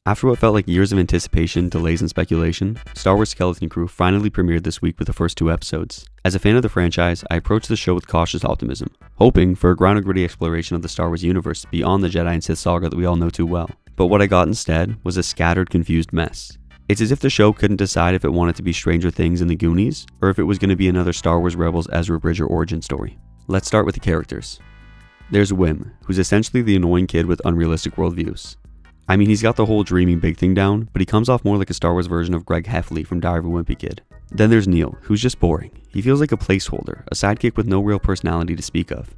After what felt like years of anticipation, delays, and speculation, Star Wars Skeleton Crew finally premiered this week with the first 2 episodes. As a fan of the franchise, I approached the show with cautious optimism, hoping for a ground-and-gritty exploration of the Star Wars universe beyond the Jedi and Sith saga that we all know too well. But what I got instead was a scattered, confused mess. It's as if the show couldn't decide if it wanted to be Stranger Things and the Goonies, or if it was going to be another Star Wars Rebels Ezra Bridger origin story. Let's start with the characters. There's Wim, who's essentially the annoying kid with unrealistic worldviews. I mean, he's got the whole dreaming big thing down, but he comes off more like a Star Wars version of Greg Heffley from Diary of a Wimpy Kid. Then there's Neil, who's just boring. He feels like a placeholder, a sidekick with no real personality to speak of.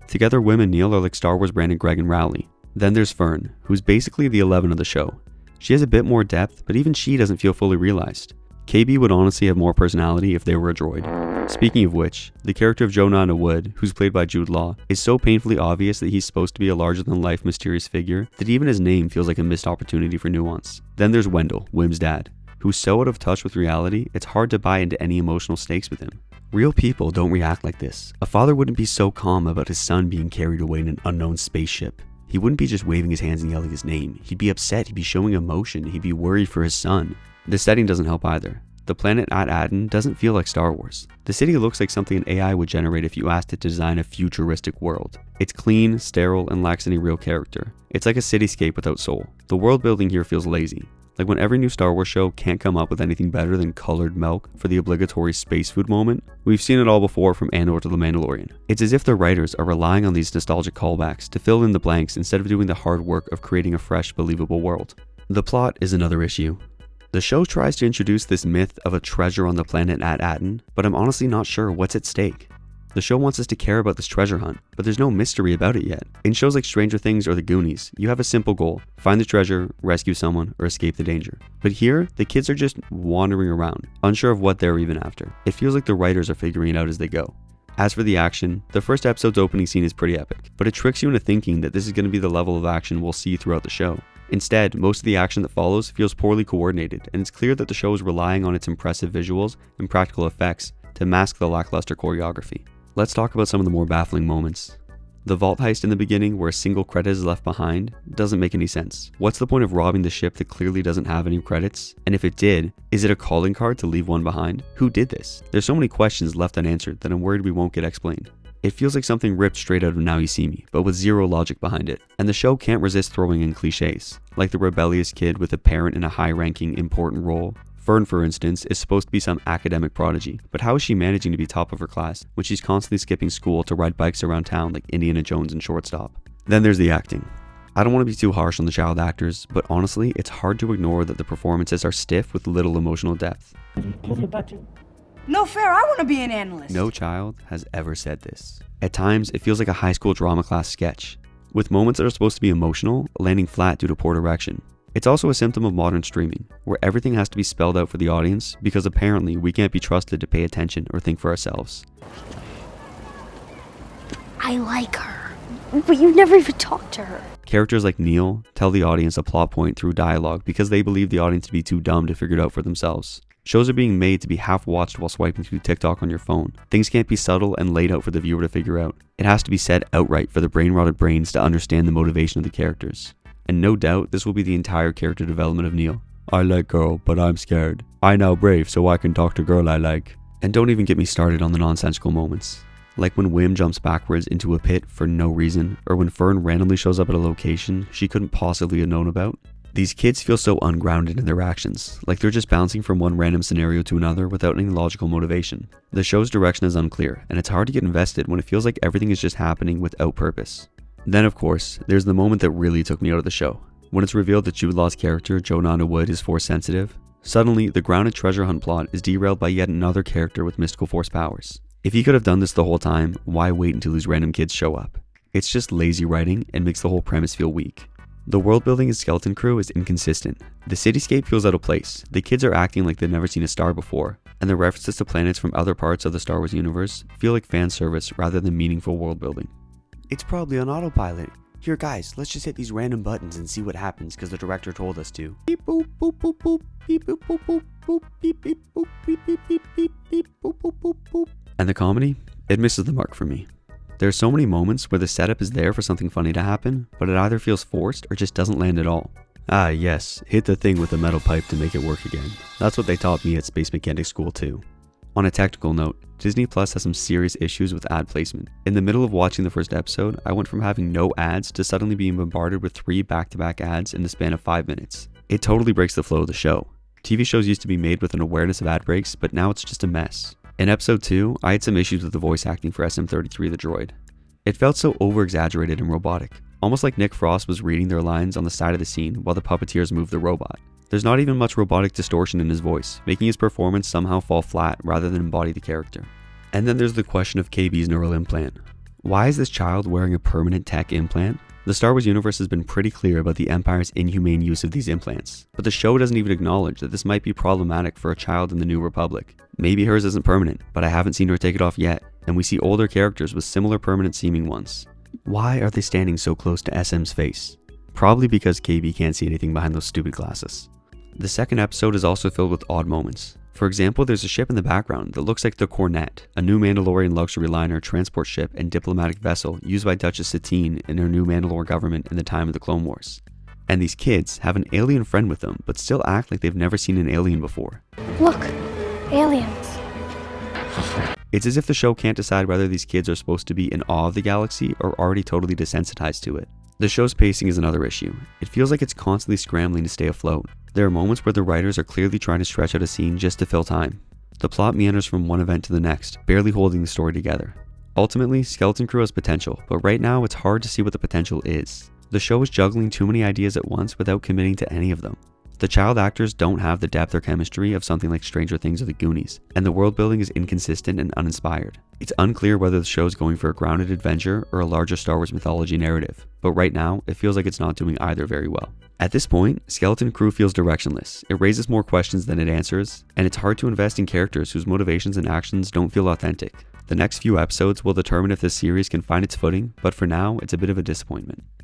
Together, Wim and Neil are like Star Wars branded Greg and Rowley. Then there's Fern, who's basically the 11 of the show. She has a bit more depth, but even she doesn't feel fully realized. KB would honestly have more personality if they were a droid. Speaking of which, the character of Jonah Wood, who's played by Jude Law, is so painfully obvious that he's supposed to be a larger-than-life mysterious figure that even his name feels like a missed opportunity for nuance. Then there's Wendell, Wim's dad, who's so out of touch with reality, it's hard to buy into any emotional stakes with him. Real people don't react like this. A father wouldn't be so calm about his son being carried away in an unknown spaceship. He wouldn't be just waving his hands and yelling his name. He'd be upset, he'd be showing emotion, he'd be worried for his son. The setting doesn't help either. The planet at Aden doesn't feel like Star Wars. The city looks like something an AI would generate if you asked it to design a futuristic world. It's clean, sterile, and lacks any real character. It's like a cityscape without soul. The world building here feels lazy. Like when every new Star Wars show can't come up with anything better than colored milk for the obligatory space food moment. We've seen it all before from Andor to The Mandalorian. It's as if the writers are relying on these nostalgic callbacks to fill in the blanks instead of doing the hard work of creating a fresh, believable world. The plot is another issue. The show tries to introduce this myth of a treasure on the planet at Aden, but I'm honestly not sure what's at stake. The show wants us to care about this treasure hunt, but there's no mystery about it yet. In shows like Stranger Things or the Goonies, you have a simple goal: find the treasure, rescue someone, or escape the danger. But here, the kids are just wandering around, unsure of what they're even after. It feels like the writers are figuring it out as they go. As for the action, the first episode's opening scene is pretty epic, but it tricks you into thinking that this is going to be the level of action we'll see throughout the show. Instead, most of the action that follows feels poorly coordinated, and it's clear that the show is relying on its impressive visuals and practical effects to mask the lackluster choreography. Let's talk about some of the more baffling moments. The vault heist in the beginning, where a single credit is left behind, doesn't make any sense. What's the point of robbing the ship that clearly doesn't have any credits? And if it did, is it a calling card to leave one behind? Who did this? There's so many questions left unanswered that I'm worried we won't get explained. It feels like something ripped straight out of Now You See Me, but with zero logic behind it. And the show can't resist throwing in cliches, like the rebellious kid with a parent in a high-ranking, important role. Fern, for instance, is supposed to be some academic prodigy, but how is she managing to be top of her class when she's constantly skipping school to ride bikes around town like Indiana Jones in Shortstop? Then there's the acting. I don't want to be too harsh on the child actors, but honestly, it's hard to ignore that the performances are stiff with little emotional depth. No fair, I want to be an analyst. No child has ever said this. At times, it feels like a high school drama class sketch, with moments that are supposed to be emotional landing flat due to poor direction. It's also a symptom of modern streaming, where everything has to be spelled out for the audience because apparently we can't be trusted to pay attention or think for ourselves. I like her, but you never even talked to her. Characters like Neil tell the audience a plot point through dialogue because they believe the audience to be too dumb to figure it out for themselves. Shows are being made to be half-watched while swiping through TikTok on your phone. Things can't be subtle and laid out for the viewer to figure out. It has to be said outright for the brain-rotted brains to understand the motivation of the characters. And no doubt, this will be the entire character development of Neil. I like girl, but I'm scared. I now brave, so I can talk to girl I like. And don't even get me started on the nonsensical moments. Like when Wim jumps backwards into a pit for no reason, or when Fern randomly shows up at a location she couldn't possibly have known about. These kids feel so ungrounded in their actions, like they're just bouncing from one random scenario to another without any logical motivation. The show's direction is unclear, and it's hard to get invested when it feels like everything is just happening without purpose. Then of course, there's the moment that really took me out of the show. When it's revealed that Jude Law's character, Jonah Wood, is force sensitive, suddenly the grounded treasure hunt plot is derailed by yet another character with mystical force powers. If he could have done this the whole time, why wait until these random kids show up? It's just lazy writing and makes the whole premise feel weak. The world building in Skeleton Crew is inconsistent. The cityscape feels out of place, the kids are acting like they've never seen a star before, and the references to planets from other parts of the Star Wars universe feel like fan service rather than meaningful world building. It's probably on autopilot. Here guys, let's just hit these random buttons and see what happens because the director told us to. Beep boop boop boop boop, beep boop boop boop boop, beep beep boop beep beep beep beep beep boop boop boop boop. And the comedy? It misses the mark for me. There are so many moments where the setup is there for something funny to happen, but it either feels forced or just doesn't land at all. Ah yes, hit the thing with a metal pipe to make it work again. That's what they taught me at Space Mechanic School too. On a technical note, Disney Plus has some serious issues with ad placement. In the middle of watching the first episode, I went from having no ads to suddenly being bombarded with 3 back-to-back ads in the span of 5 minutes. It totally breaks the flow of the show. TV shows used to be made with an awareness of ad breaks, but now it's just a mess. In episode 2, I had some issues with the voice acting for SM-33 the droid. It felt so over-exaggerated and robotic, almost like Nick Frost was reading their lines on the side of the scene while the puppeteers moved the robot. There's not even much robotic distortion in his voice, making his performance somehow fall flat rather than embody the character. And then there's the question of KB's neural implant. Why is this child wearing a permanent tech implant? The Star Wars universe has been pretty clear about the Empire's inhumane use of these implants, but the show doesn't even acknowledge that this might be problematic for a child in the New Republic. Maybe hers isn't permanent, but I haven't seen her take it off yet, and we see older characters with similar permanent seeming ones. Why are they standing so close to SM's face? Probably because KB can't see anything behind those stupid glasses. The second episode is also filled with odd moments. For example, there's a ship in the background that looks like the Cornet, a new Mandalorian luxury liner, transport ship, and diplomatic vessel used by Duchess Satine in her new Mandalore government in the time of the Clone Wars. And these kids have an alien friend with them, but still act like they've never seen an alien before. Look, aliens. It's as if the show can't decide whether these kids are supposed to be in awe of the galaxy or already totally desensitized to it. The show's pacing is another issue. It feels like it's constantly scrambling to stay afloat. There are moments where the writers are clearly trying to stretch out a scene just to fill time. The plot meanders from one event to the next, barely holding the story together. Ultimately, Skeleton Crew has potential, but right now it's hard to see what the potential is. The show is juggling too many ideas at once without committing to any of them. The child actors don't have the depth or chemistry of something like Stranger Things or the Goonies, and the world building is inconsistent and uninspired. It's unclear whether the show is going for a grounded adventure or a larger Star Wars mythology narrative, but right now, it feels like it's not doing either very well. At this point, Skeleton Crew feels directionless. It raises more questions than it answers, and it's hard to invest in characters whose motivations and actions don't feel authentic. The next few episodes will determine if this series can find its footing, but for now, it's a bit of a disappointment.